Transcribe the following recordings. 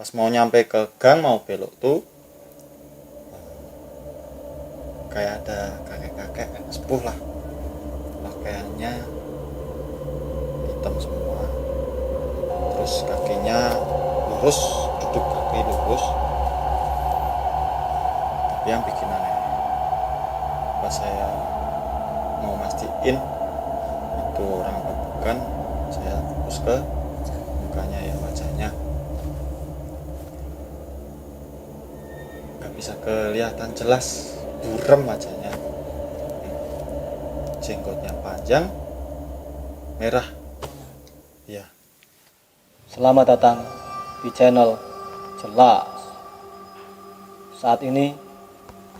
Pas mau nyampe ke gang mau belok tuh kayak ada kakek-kakek sepuh lah, pakaiannya hitam semua, terus kakinya lurus, duduk kaki lurus. Tapi yang bikin aneh, pas saya mau mastiin itu orang apa bukan, saya fokus ke mukanya ya, wajahnya nggak bisa kelihatan jelas, buram wajahnya, jenggotnya panjang merah ya. Selamat datang di channel Jelas. Saat ini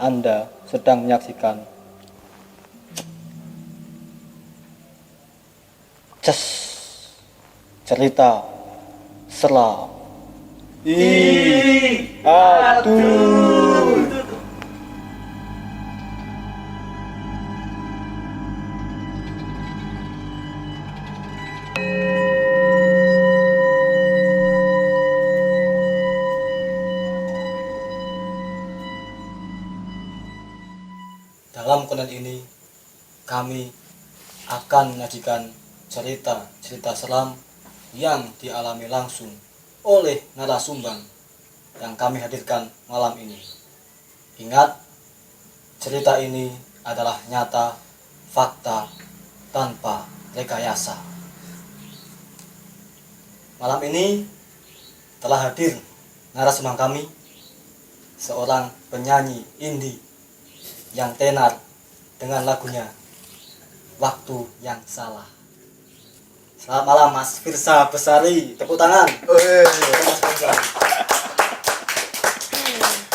Anda sedang menyaksikan cerita seram. Aduh. Dalam konten ini kami akan menyajikan cerita seram yang dialami langsung oleh narasumber yang kami hadirkan malam ini. Ingat, cerita ini adalah nyata, fakta, tanpa rekayasa. Malam ini telah hadir narasumber kami, seorang penyanyi indie yang tenar dengan lagunya Waktu Yang Salah. Selamat malam Mas Firsa Besari, tepuk tangan.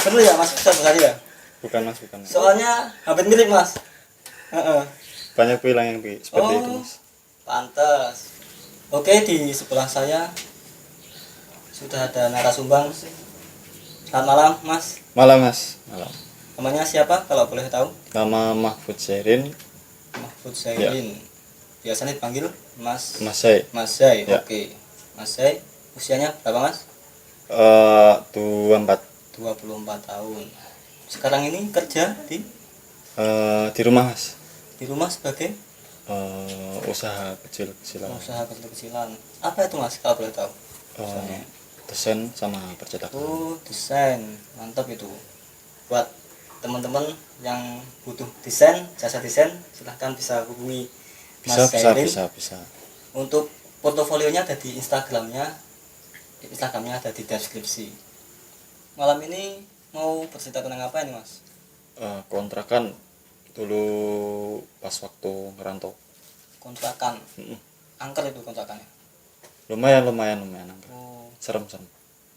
Bener ya Mas Firsa Besari ya? Bukan mas. Soalnya hampir mirip Mas. Banyak bilang yang seperti itu mas. Pantas. Oke, di sebelah saya sudah ada narasumber. Selamat malam Mas. Malam mas. Malam. Namanya siapa kalau boleh tahu? Nama Mahfud Zairin. Mahfud Zairin. Biasanya dipanggil Mas Zai. Mas Zai. Ya. Oke. Mas Zai, usianya berapa Mas? 24. 24 tahun. Sekarang ini kerja Di rumah mas. di rumah sebagai Usaha kecil-kecilan. usaha kecil-kecilan. Apa itu Mas kalau boleh tahu? Usahanya. Desain sama percetakan. Oh, desain. Mantap itu. Buat teman-teman yang butuh desain, jasa desain, silahkan bisa hubungi Mas Zairin. Bisa. Untuk portofolionya ada di Instagramnya ada di deskripsi. Malam ini mau bercerita tentang apa ini Mas? Kontrakan dulu pas waktu ngerantau. Kontrakan. Angker itu kontrakannya. Lumayan angker. Oh, Serem.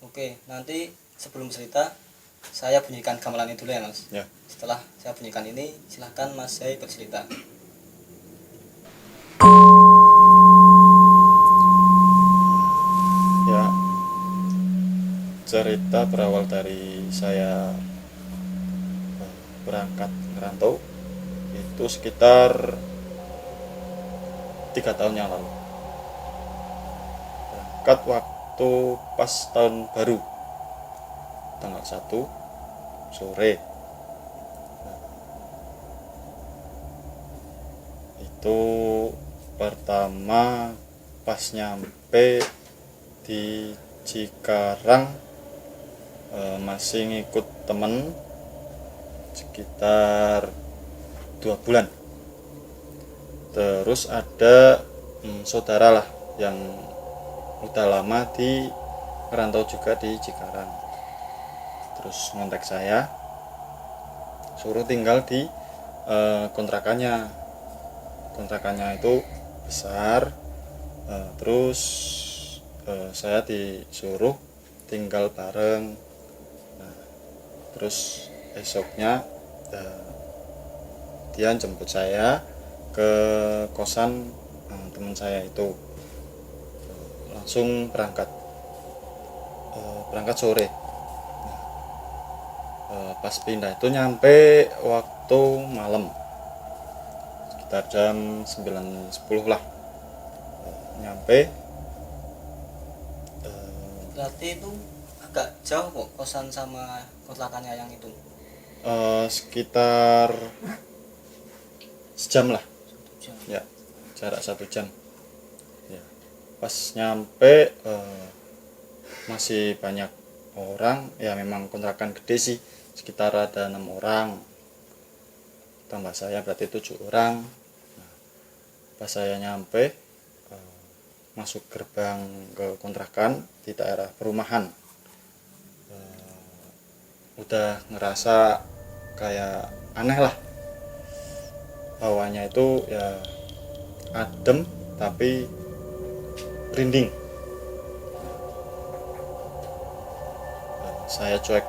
oke. Nanti sebelum cerita saya bunyikan gamelan dulu ya Mas. Ya. Setelah saya bunyikan ini, silahkan Mas Zai bercerita. Ya. Cerita berawal dari saya berangkat ngerantau itu sekitar 3 tahun yang lalu. Berangkat waktu pas tahun baru, tanggal 1 sore. Itu pertama pas nyampe di Cikarang, masih ngikut temen sekitar 2 bulan. Terus ada saudara lah yang udah lama di ngerantau juga di Cikarang, terus ngontak saya suruh tinggal di kontrakannya itu besar. Terus saya disuruh tinggal bareng. Nah, terus esoknya dia jemput saya ke kosan teman saya itu, langsung berangkat sore. Pas pindah itu nyampe waktu malam sekitar jam 9-10 lah nyampe. Berarti itu agak jauh kok kosan sama kontrakannya yang itu. Sekitar sejam lah, 1 jam. ya, jarak 1 jam. Ya, pas nyampe masih banyak orang, ya memang kontrakan gede sih, sekitar ada 6 orang, tambah saya berarti 7 orang. Nah, pas saya nyampe masuk gerbang ke kontrakan di daerah perumahan, udah ngerasa kayak aneh lah, bawahnya itu ya adem tapi merinding. Saya cuek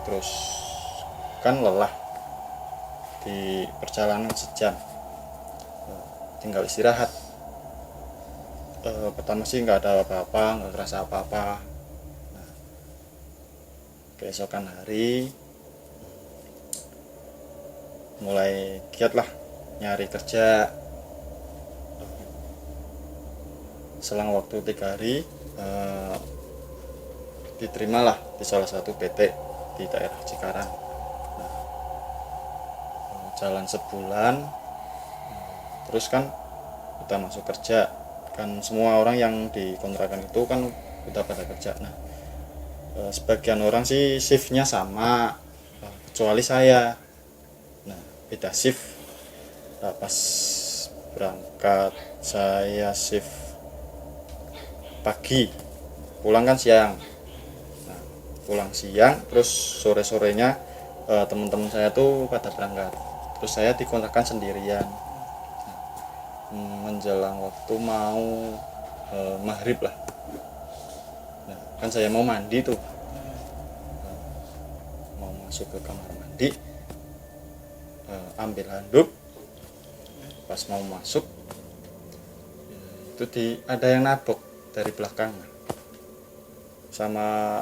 terus kan lelah di perjalanan sejam, tinggal istirahat. Pertama sih nggak ada apa-apa, nggak kerasa apa-apa. Nah, keesokan hari mulai giat lah nyari kerja. Selang waktu 3 hari diterimalah di salah satu PT di daerah Cikarang. Nah, jalan sebulan, terus kan udah masuk kerja, kan semua orang yang di kontrakan itu kan udah pada kerja. Nah, sebagian orang sih shiftnya sama, kecuali saya. Nah, beda shift. Nah, pas berangkat saya shift pagi, pulang kan siang. Nah, pulang siang, terus sore-sorenya teman-teman saya tuh pada berangkat, terus saya dikontrakan sendirian. Menjelang waktu mau maghrib lah. Nah, kan saya mau mandi tuh, mau masuk ke kamar mandi, ambil handuk. Pas mau masuk, itu ada yang nabok dari belakang, sama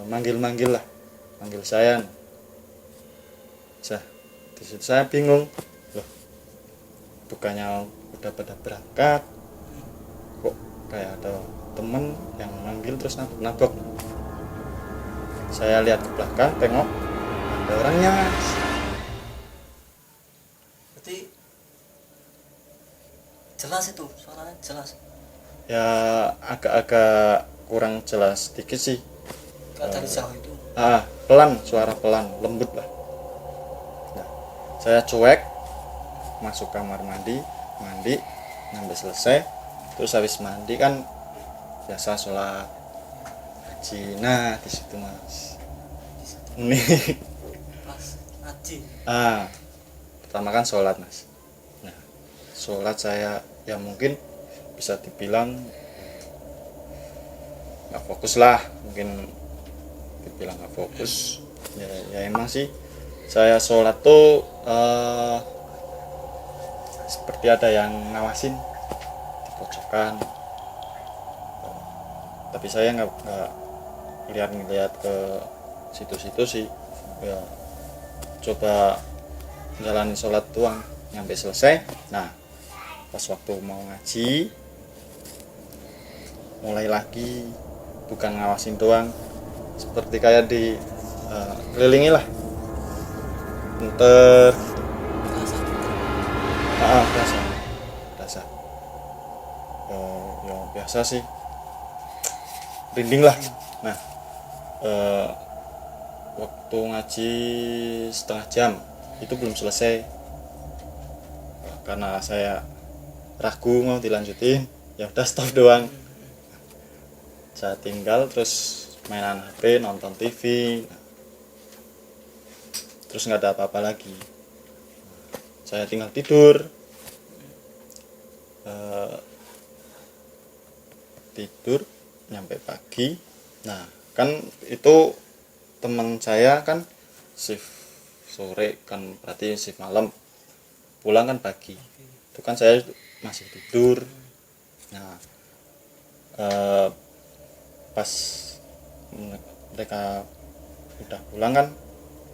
manggil-manggil lah, manggil saya. Di situ saya bingung, loh, bukannya udah pada berangkat, kok kayak ada temen yang manggil terus nabok. Saya lihat ke belakang, tengok ada orangnya, Mas. Berarti jelas itu suaranya, jelas. Ya agak-agak kurang jelas dikit sih. Kayak dari jauh itu. Pelan, suara pelan, lembut lah. Nah, saya cuek masuk kamar mandi, sampai selesai. Terus habis mandi kan biasa sholat haji. Nah, di situ Mas, ini Pas haji. pertama kan sholat Mas. Nah, sholat saya ya mungkin bisa dibilang nggak fokus lah, mungkin dibilang nggak fokus. Ya emang sih saya sholat tuh seperti ada yang ngawasin di pojokan, tapi saya nggak lihat ke situ-situ sih, ya coba jalanin sholat doang sampai selesai. Nah, pas waktu mau ngaji, mulai lagi, bukan ngawasin doang, seperti kayak di kelilingi lah, muter gitu. Biasa ya biasa sih, rinding lah. Nah, waktu ngaji setengah jam itu belum selesai, karena saya ragu mau dilanjutin, ya udah stop doang. Saya tinggal, terus mainan HP, nonton TV, terus nggak ada apa-apa lagi. Saya tinggal tidur, nyampe pagi. Nah, kan itu teman saya kan shift sore, kan berarti shift malam, pulang kan pagi. Itu kan saya masih tidur. Nah, pas mereka udah pulang kan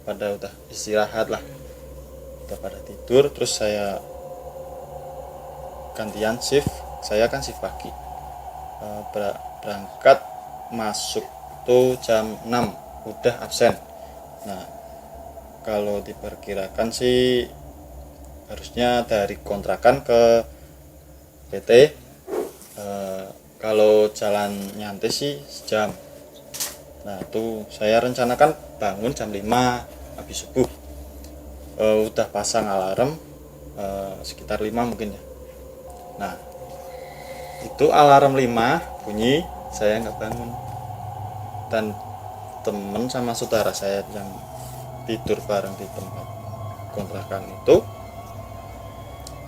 pada udah istirahat lah, udah pada tidur. Terus saya gantian shift, saya kan shift pagi, berangkat masuk itu jam 6 udah absen. Nah, kalau diperkirakan sih harusnya dari kontrakan ke PT kalau jalan nyantai sih sejam. Nah, itu saya rencanakan bangun jam 5 habis subuh. Udah pasang alarm sekitar 5 mungkin ya. Nah, itu alarm 5 bunyi, saya nggak bangun. Dan temen sama saudara saya yang tidur bareng di tempat kontrakan itu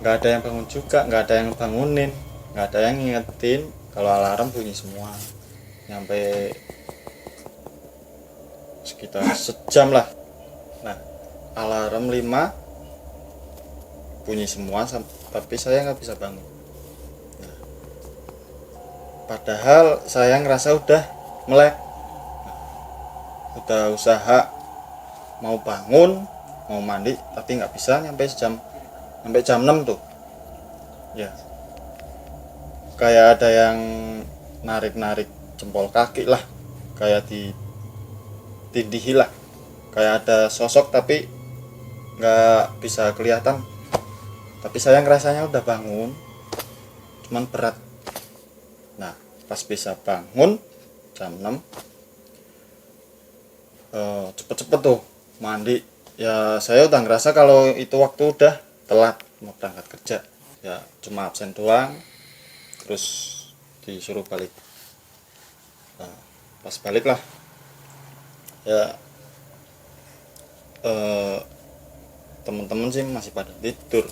nggak ada yang bangun juga, nggak ada yang bangunin, nggak ada yang ngingetin kalau alarm bunyi semua. Nyampe sekitar sejam lah. Nah, alarm 5 bunyi semua tapi saya nggak bisa bangun. Nah, padahal saya ngerasa udah melek, udah usaha mau bangun, mau mandi, tapi nggak bisa sampai jam 6 tuh ya. Kayak ada yang narik-narik jempol kaki lah, kayak ditindihi lah, kayak ada sosok tapi nggak bisa kelihatan. Tapi saya ngerasanya udah bangun, cuman berat. Nah, pas bisa bangun jam 6, cepet-cepet tuh mandi. Ya saya udah ngerasa kalau itu waktu udah telat mau berangkat kerja. Ya cuma absen doang, terus disuruh balik. Nah, pas balik lah ya, temen-temen sih masih pada tidur,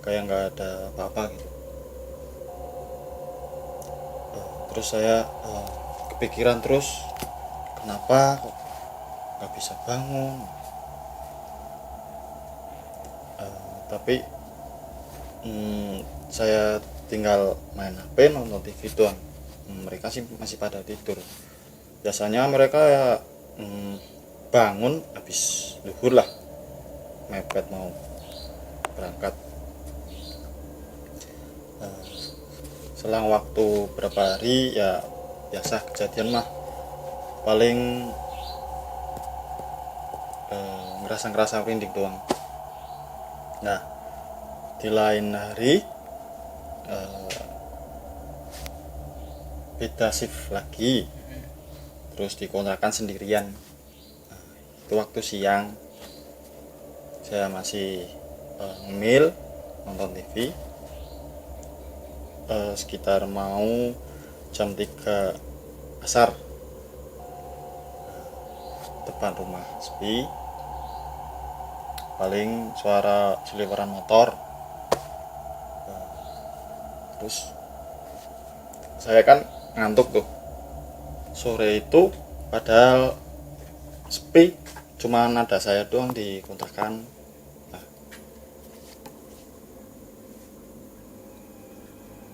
kayak nggak ada apa-apa gitu. Terus saya kepikiran terus, kenapa kok nggak bisa bangun. Tapi saya tinggal main HP, nonton TV doang. Mereka sih masih pada tidur. Biasanya mereka ya bangun habis zuhur lah, mepet mau berangkat. Selang waktu berapa hari ya biasa kejadian mah, paling ngerasa merinding doang. Nah, di lain hari beda shift lagi, terus dikontrakan sendirian. Nah, itu waktu siang saya masih ngemil nonton TV, sekitar mau jam 3 asar. Depan rumah sepi, paling suara seliweran motor. Terus saya kan ngantuk tuh. Sore itu padahal sepi, cuma ada saya doang di kontrakan. Nah,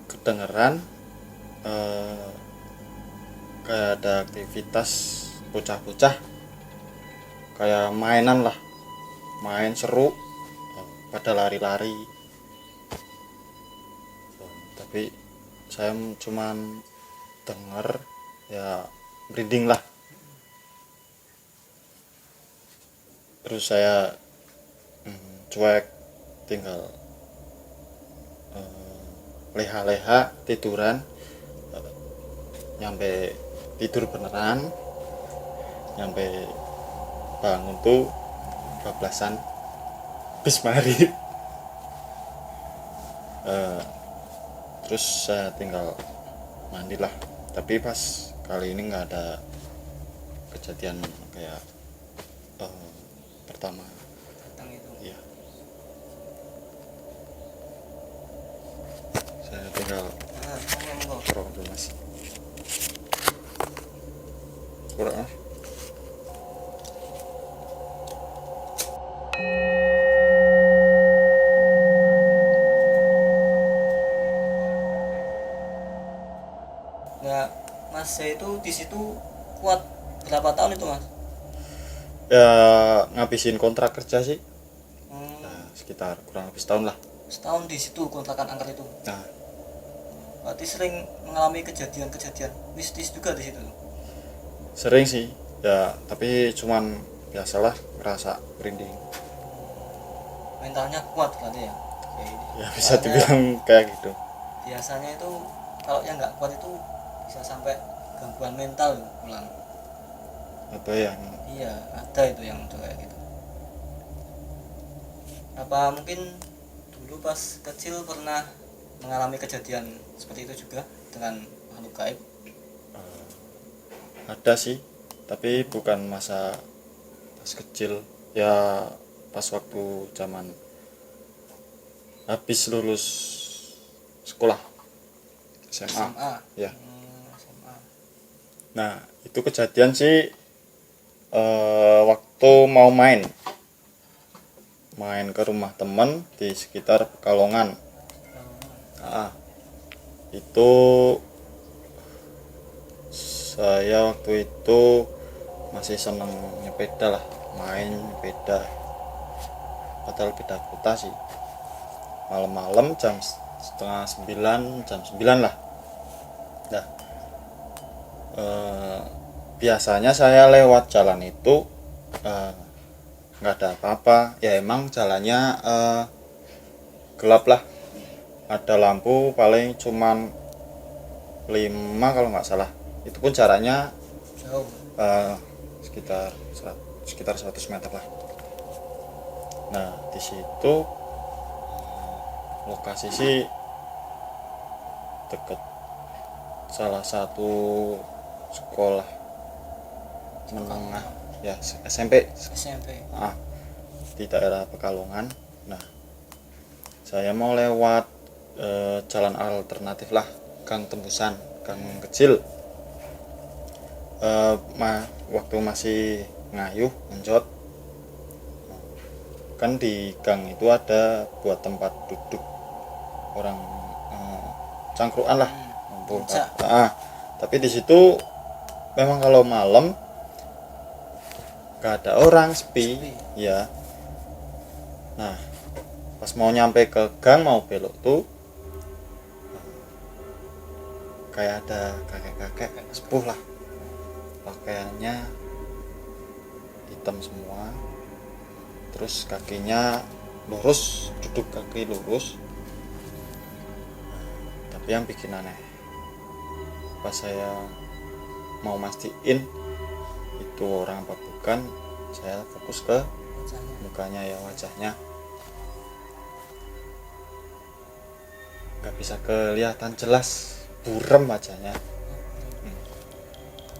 kedengeran kayak ada aktivitas bocah-bocah, kayak mainan lah, main seru, pada lari-lari. Tapi saya cuman denger ya merinding lah. Terus saya cuek, tinggal leha-leha tiduran. Nyampe tidur beneran, nyampe bangun tuh 12-an bis maghrib. Terus saya tinggal mandilah. Tapi pas kali ini nggak ada kejadian kayak pertama. Iya, saya tinggal kurang dulu mas, kurang mas. Nggak, mas, saya itu di situ kuat berapa tahun itu mas? Ya ngabisin kontrak kerja sih, Hmm, sekitar kurang lebih setahun lah. setahun di situ kontrakan angker itu. Nah, berarti sering mengalami kejadian-kejadian mistis juga di situ. Sering sih ya, tapi cuman biasalah ngerasa merinding. Mentalnya kuat berarti ya. Kayak ini. Ya bisa Soalnya dibilang kayak gitu. biasanya itu kalau yang nggak kuat itu bisa sampai gangguan mental pulang. Apa ya? Iya, ada itu yang kayak gitu. Apa mungkin dulu pas kecil pernah mengalami kejadian seperti itu juga dengan makhluk gaib? Ada sih, tapi bukan masa pas kecil, ya pas waktu zaman habis lulus sekolah SMA. SMA. Ya. SMA. Nah itu kejadian sih waktu mau main ke rumah teman di sekitar Pekalongan. Nah, itu saya waktu itu masih seneng nyepeda lah, main nyepeda, padahal beda kota sih. Malam-malam setengah 9, jam 9 lah. Nah, biasanya saya lewat jalan itu nggak ada apa-apa, ya emang jalannya gelap lah, ada lampu paling cuman 5 kalau nggak salah, itu pun jaraknya Jauh. sekitar 100 meter lah. Nah di situ lokasi sih deket salah satu sekolah menengah ya, SMP SMP. di daerah Pekalongan. Nah saya mau lewat jalan alternatif lah, gang tembusan, gang kecil. Waktu masih ngayuh menjot, kan di gang itu ada buat tempat duduk orang, cangkruan lah, ngumpul. Tapi di situ memang kalau malam gak ada orang, sepi ya. Nah pas mau nyampe ke gang mau belok tuh kayak ada kakek-kakek sepuh lah, pakaiannya hitam semua, terus kakinya lurus, duduk kaki lurus. Tapi yang bikin aneh, pas saya mau mastiin itu orang apa bukan, saya fokus ke mukanya, ya wajahnya nggak bisa kelihatan jelas, buram wajahnya.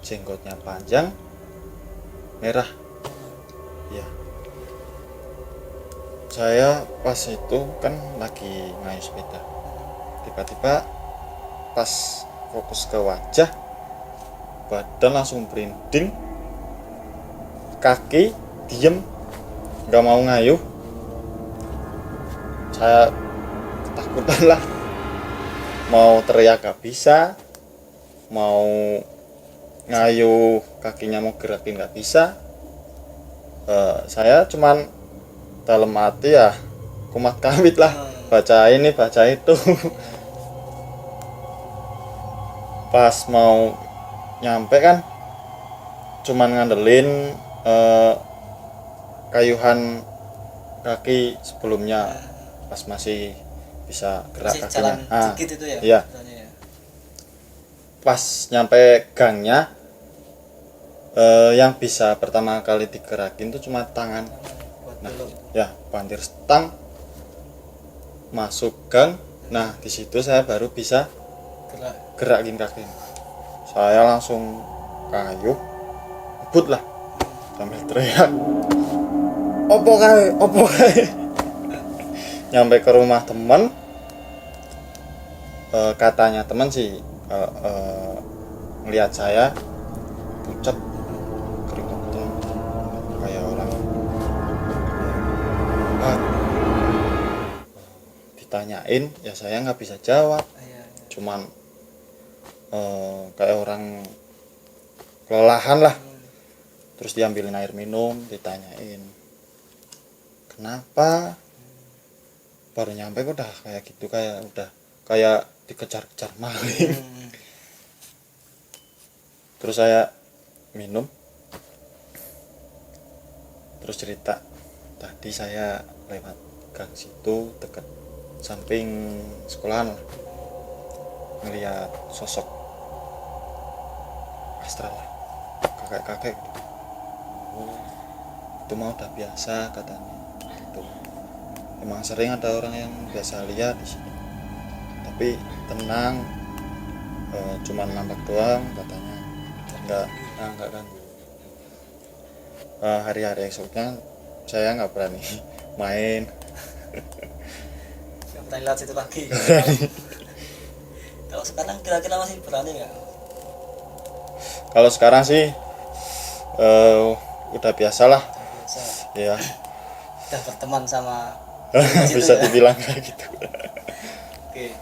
Jenggotnya panjang, merah ya. Saya pas itu kan lagi ngayuh sepeda, tiba-tiba pas fokus ke wajah, badan langsung berinding, kaki diem nggak mau ngayuh. Saya ketakutan lah, mau teriak gak bisa, mau ngayuh kakinya mau gerakin gak bisa. Saya cuman dalam hati ya kumat kamit lah, baca ini baca itu. Pas mau nyampe kan cuman ngandelin kayuhan kaki sebelumnya, pas masih bisa gerak masih kakinya. Jalan dikit itu ya? Iya. Ya. Pas nyampe gangnya, yang bisa pertama kali digerakin tuh cuma tangan. Nah ya bantir stang masuk gang. Nah di situ saya baru bisa gerakin kaki. Saya langsung kayuh, ngebut lah sambil teriak, opo kae. Nyampe ke rumah teman, katanya teman sih ngelihat saya pucat, keringetan kayak orang. Ditanyain ya saya nggak bisa jawab, cuman kayak orang kelelahan lah. Terus diambilin air minum, ditanyain kenapa, baru nyampe udah kayak gitu, kayak udah kayak dikejar-kejar maling. Hmm. Terus saya minum, terus cerita, tadi saya lewat gang situ dekat samping sekolahan lah, ngelihat sosok astral lah, kakek-kakek gitu. Oh, itu mah udah biasa katanya. Itu emang sering ada orang yang biasa lihat di sini, tapi tenang, cuman nampak doang katanya, nggak ganggu. Hari-hari esoknya saya nggak berani main. Nggak pernah lihat situ lagi. Kalau sekarang kira-kira masih berani nggak? Kalau sekarang sih udah biasa lah Biasa. ya. Udah berteman sama Bisa ya? dibilang kayak gitu. Oke.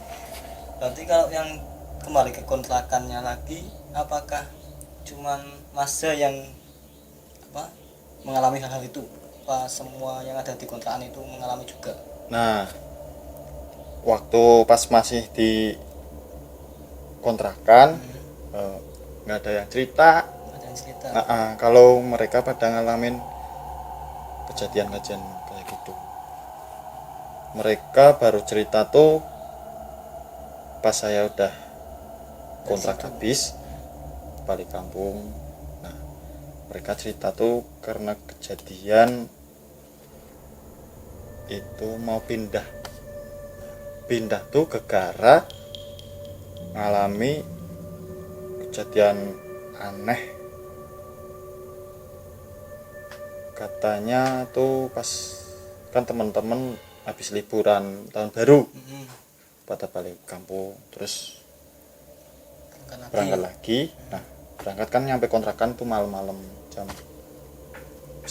Berarti kalau yang kembali ke kontrakannya lagi, apakah cuman masa yang apa mengalami hal-hal itu? Apa semua yang ada di kontrakan itu mengalami juga? Nah, waktu pas masih di kontrakan nggak ada yang cerita. Ada yang cerita? Kalau mereka pada ngalamin kejadian-kejadian kayak gitu, mereka baru cerita tuh pas saya udah kontrak habis balik kampung. Nah, mereka cerita tuh karena kejadian itu mau pindah tuh gara ngalami kejadian aneh. Katanya tuh pas kan teman-teman habis liburan tahun baru pada balik kampung, terus berangkat lagi. Nah, berangkat kan nyampe kontrakan tuh malam-malam jam 1.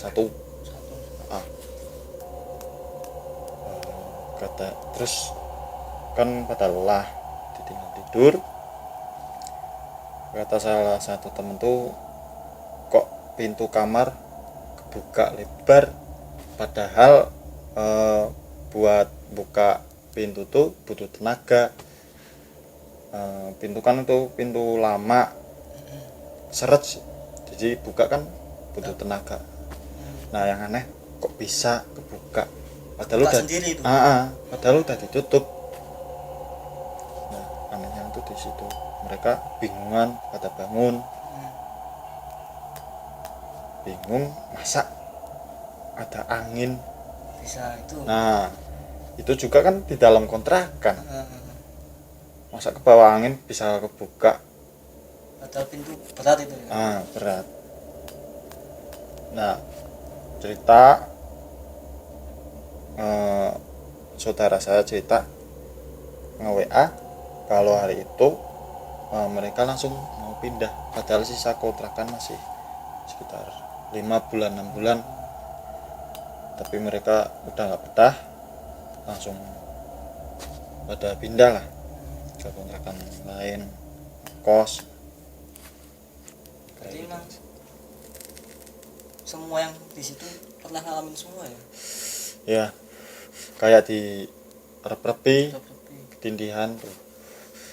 Terus kan pada lelah ditinggal tidur. Kata salah satu temen tuh, kok pintu kamar kebuka lebar, padahal buat buka pintu tuh butuh tenaga. Pintu kan itu pintu lama, seret sih, jadi buka kan butuh tenaga. Nah, yang aneh kok bisa kebuka padahal udah sendiri itu. Padahal udah ditutup. Nah, anehnya itu di situ, mereka bingungan pada bangun. Bingung, masa ada angin Bisa itu. Nah, itu juga kan di dalam kontrakan, masa ke bawah angin bisa kebuka. Padahal pintu berat itu ya? Berat. Nah, cerita saudara saya cerita nge-WA kalau hari itu mereka langsung mau pindah, padahal sisa kontrakan masih sekitar 5 bulan 6 bulan, tapi mereka udah nggak betah, langsung pada pindah lah ke kontrakan lain, kos. Jadi emang semua yang di situ pernah ngalamin semua ya? Ya, kayak di rep-repi, Seperti ketindihan tuh.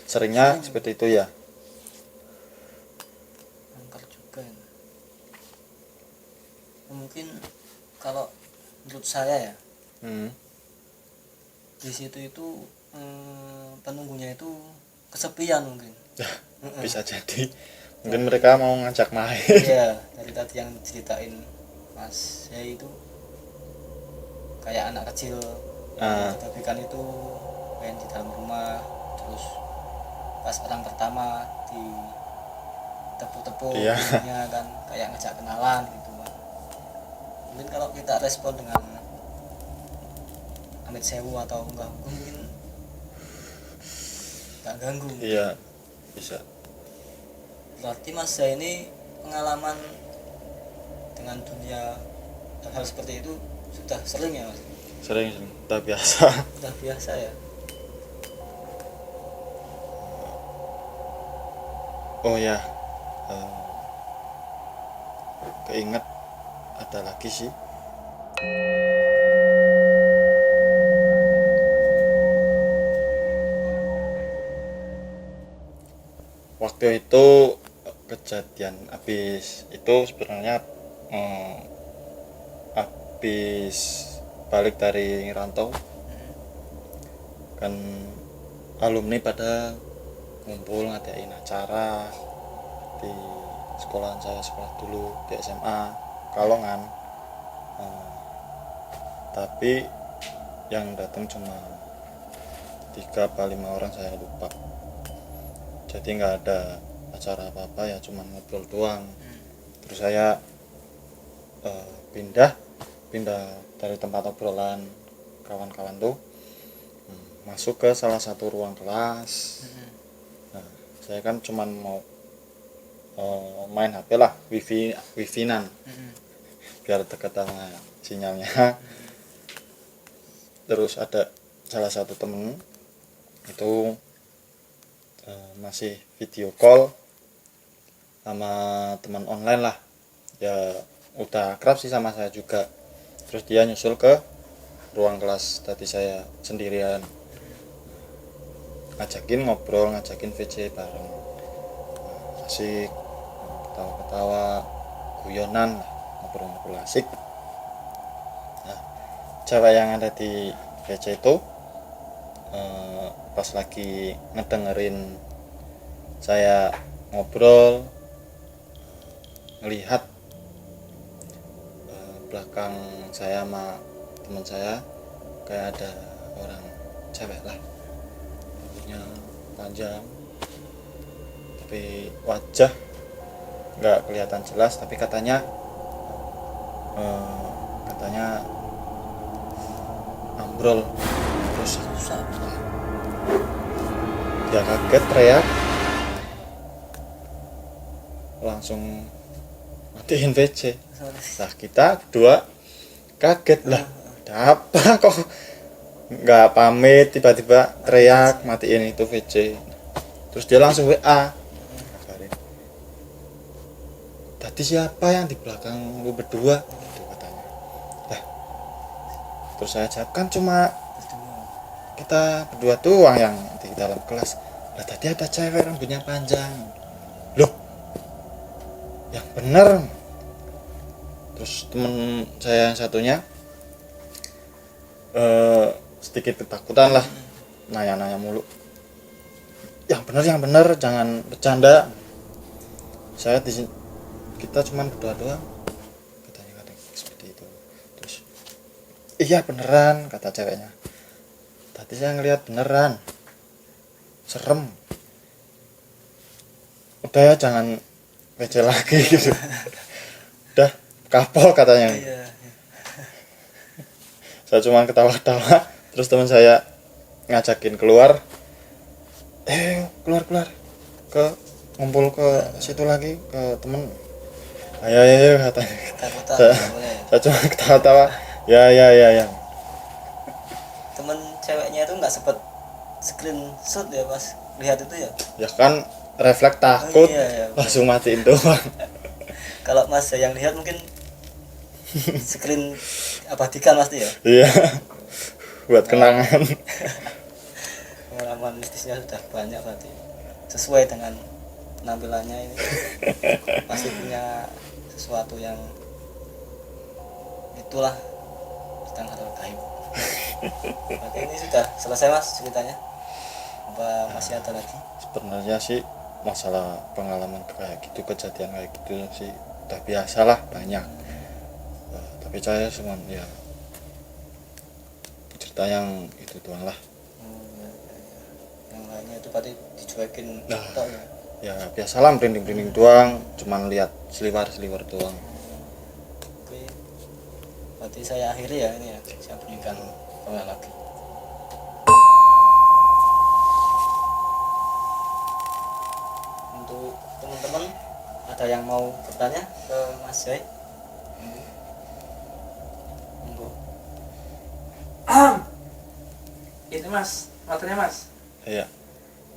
Seringnya seperti itu ya. angker juga ya. Mungkin kalau menurut saya ya, di situ itu penunggunya itu kesepian mungkin. Bisa jadi mungkin mereka mau ngajak main. Iya, dari tadi yang ceritain Mas saya itu kayak anak kecil tapi kan itu main di dalam rumah, terus pas orang pertama di tepuk-tepuk pintunya kan kayak ngajak kenalan gitu kan. Mungkin kalau kita respon dengan amit sewu atau ganggu mungkin nggak ganggu. Iya, bisa. Berarti Mas saya ini pengalaman dengan dunia hal seperti itu sudah sering ya Mas? Sering, udah biasa. Sudah biasa ya. Oh ya, keinget ada lagi sih. waktu itu kejadian habis itu sebenarnya habis balik dari rantau kan alumni pada ngumpul ngadain acara di sekolahan saya, sekolah dulu di SMA Kalongan. Tapi yang datang cuma 3-5 orang, saya lupa. Jadi nggak ada acara apa-apa, ya cuma ngobrol doang. Terus saya pindah dari tempat obrolan kawan-kawan tuh masuk ke salah satu ruang kelas. Nah, saya kan cuman mau main HP lah, wifi-nan biar dekat sama sinyalnya. Terus ada salah satu temen itu masih video call sama teman online lah, ya udah akrab sih sama saya juga. Terus dia nyusul ke ruang kelas, tadi saya sendirian, ngajakin ngobrol, ngajakin VC bareng, asik, ketawa-ketawa, guyonan, ngobrol-ngobrol asik. Nah, cewek yang ada di VC itu pas lagi ngedengerin saya ngobrol, ngelihat belakang saya sama teman saya kayak ada orang cewek lah, rambutnya panjang tapi wajah nggak kelihatan jelas, tapi katanya ambrol. Terus dia kaget, teriak, langsung matiin VC. Nah, kita berdua kaget lah, ada apa kok nggak pamit, tiba-tiba teriak matiin itu VC. Terus dia langsung WA, tadi siapa yang di belakang lu berdua, gitu katanya. Nah, terus saya jawab, kan cuma kita berdua doang yang di dalam kelas. Lah tadi ada cewek rambutnya panjang. Loh, yang bener. Terus temen saya yang satunya sedikit ketakutan lah, nanya-nanya mulu, yang bener, jangan bercanda, saya di sini, kita cuman berdua doang, katanya seperti itu. Terus iya beneran, kata ceweknya, tadi saya ngeliat beneran, serem. Udah ya, jangan kece lagi gitu. Udah kapok katanya. Saya cuma ketawa-ketawa. Terus teman saya ngajakin keluar, keluar ke ngumpul ke situ lagi, ke temen. Ayo katanya. Saya cuma ketawa-ketawa. Ya. Temen ceweknya itu nggak sempet screenshot ya pas lihat itu ya? Ya kan refleks takut, iya. langsung matiin doang. Kalau Mas yang lihat mungkin screen abadikan pasti ya? Iya, buat kenangan. Pengalaman mistisnya sudah banyak berarti, sesuai dengan penampilannya ini. Pasti punya sesuatu yang itulah tentang hal gaib. Berarti ini sudah selesai Mas ceritanya? Apa masih ada lagi? Sebenarnya sih masalah pengalaman kayak gitu, kejadian kayak gitu sih udah biasa lah, banyak. Tapi saya cuma ya cerita yang itu doang lah. Yang lainnya itu berarti dicuekin tok ya? Ya biasalah, merinding doang, cuman lihat seliwar doang. Oke, berarti saya akhiri ya ini ya, saya berikan lagi. Untuk teman-teman ada yang mau bertanya ke Mas Jai? Ini Mas, materinya Mas. Iya.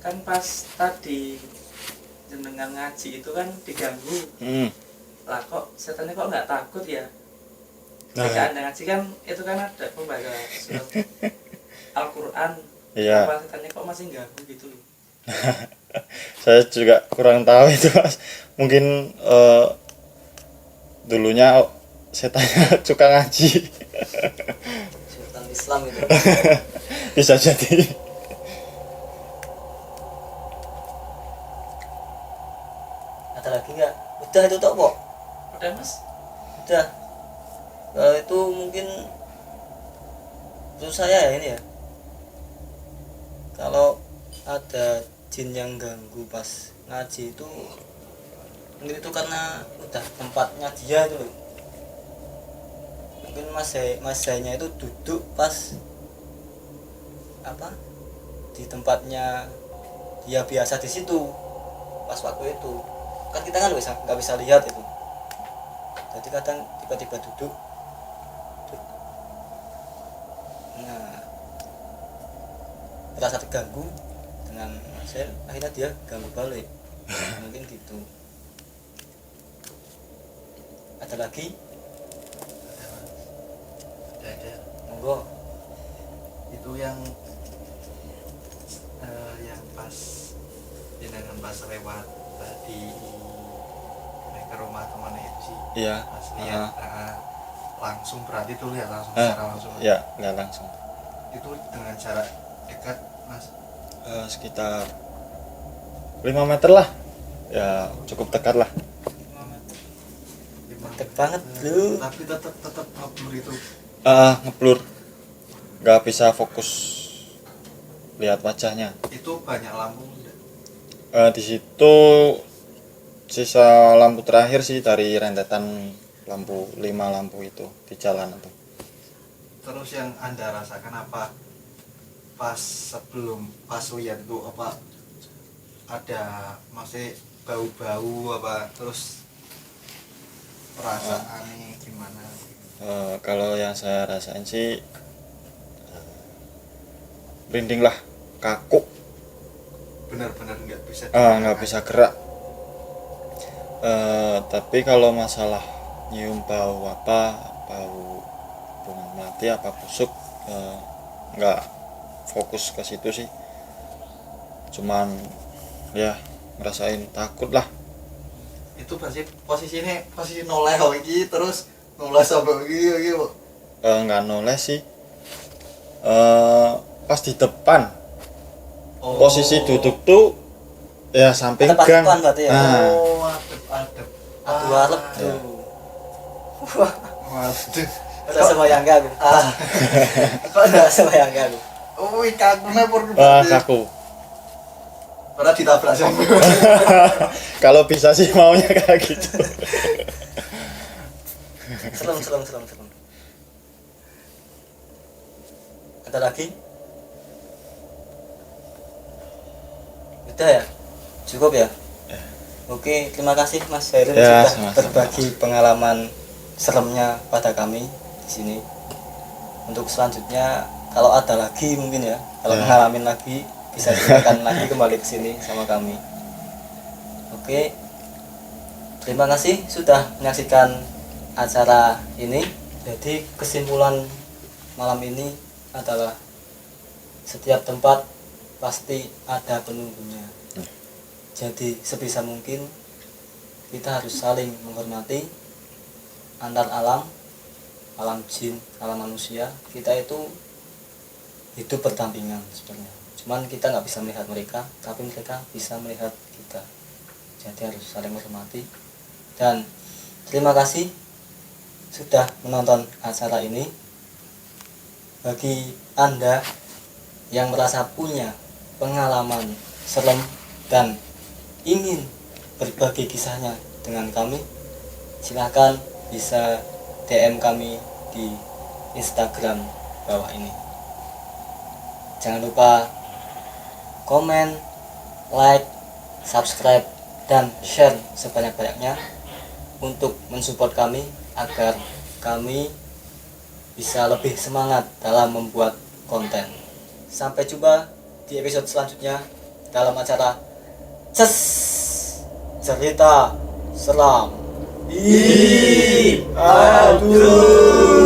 Kan pas tadi jenengan ngaji itu kan diganggu. Lah kok setannya kok nggak takut ya? Ketika Anda ngaji kan itu kan ada pembaca surat Al-Qur'an. Iya. Apa setannya kok masih ganggu gitu loh. Saya juga kurang tahu itu Mas. Mungkin dulunya setannya suka ngaji. Sultan Islam itu. Bisa jadi. Ada lagi nggak? Udah itu tok kok. Udah Mas. Udah. Itu mungkin menurut saya ya ini ya. Kalau ada jin yang ganggu pas ngaji itu mungkin itu karena udah tempatnya dia itu loh. Mungkin masanya itu duduk pas apa di tempatnya dia biasa di situ pas waktu itu kan kita kan nggak bisa lihat itu, jadi kadang tiba-tiba duduk. Nah, merasa terganggu dengan saya, akhirnya dia ganggu balik. Mungkin gitu. Ada lagi? Ada Monggo. itu yang pas jenengan pas lewat di ke rumah temannya itu sih. Iya. Pas lihat langsung, berarti tuh lihat langsung Ah, secara langsung. ya nggak langsung. Itu dengan jarak dekat Mas. Sekitar 5 meter lah, ya cukup dekat lah. Dekat banget bro. Tapi tetap ngeblur itu. Ngeblur, nggak bisa fokus lihat wajahnya. Itu banyak lampu enggak? Di situ sisa lampu terakhir sih dari rentetan lampu 5 lampu itu di jalan itu. Terus yang Anda rasakan apa pas sebelum pas lihat itu, apa ada masih bau-bau apa, terus perasaannya gimana? Kalau yang saya rasain sih merinding lah, kaku, Benar-benar nggak bisa nggak bisa gerak. Tapi kalau masalah nyium bau apa, bau bunga melati apa busuk, nggak fokus ke situ sih. Cuman ya ngerasain takut lah. Itu pasti posisi noleh iki, terus noleh sampai iki Bu. Nggak noleh sih. Pas di depan, Oh. posisi duduk tuh ya samping Tepat gang. depan berarti ya? Oh, adep. Aduh arep ya. tuh. Wah, Waduh. udah sembayang gak aku? Kok udah sembayang gak aku? Oh, kagune pur Kaku. Ora ditabrak sampe. Kalau bisa sih maunya kayak gitu. Serem. Ada lagi? Udah ya? Cukup ya? Oke, terima kasih Mas Hairul Ya, sudah sama-sama. berbagi pengalaman seremnya pada kami di sini. Untuk selanjutnya kalau ada lagi mungkin ya, kalau Ya. mengalami lagi bisa silakan lagi kembali ke sini sama kami. Oke. Terima kasih sudah menyaksikan acara ini. Jadi kesimpulan malam ini adalah setiap tempat pasti ada penunggunya. Jadi sebisa mungkin kita harus saling menghormati antar alam, alam jin, alam manusia. Kita itu hidup berdampingan sebenarnya. Cuman kita nggak bisa melihat mereka, tapi mereka bisa melihat kita. Jadi harus saling menghormati. Dan terima kasih sudah menonton acara ini. Bagi Anda yang merasa punya pengalaman serem dan ingin berbagi kisahnya dengan kami, silahkan bisa DM kami di Instagram bawah ini. Jangan lupa komen, like, subscribe, dan share sebanyak-banyaknya untuk mensupport kami agar kami bisa lebih semangat dalam membuat konten. Sampai jumpa di episode selanjutnya dalam acara Cerita Seram. Aduh.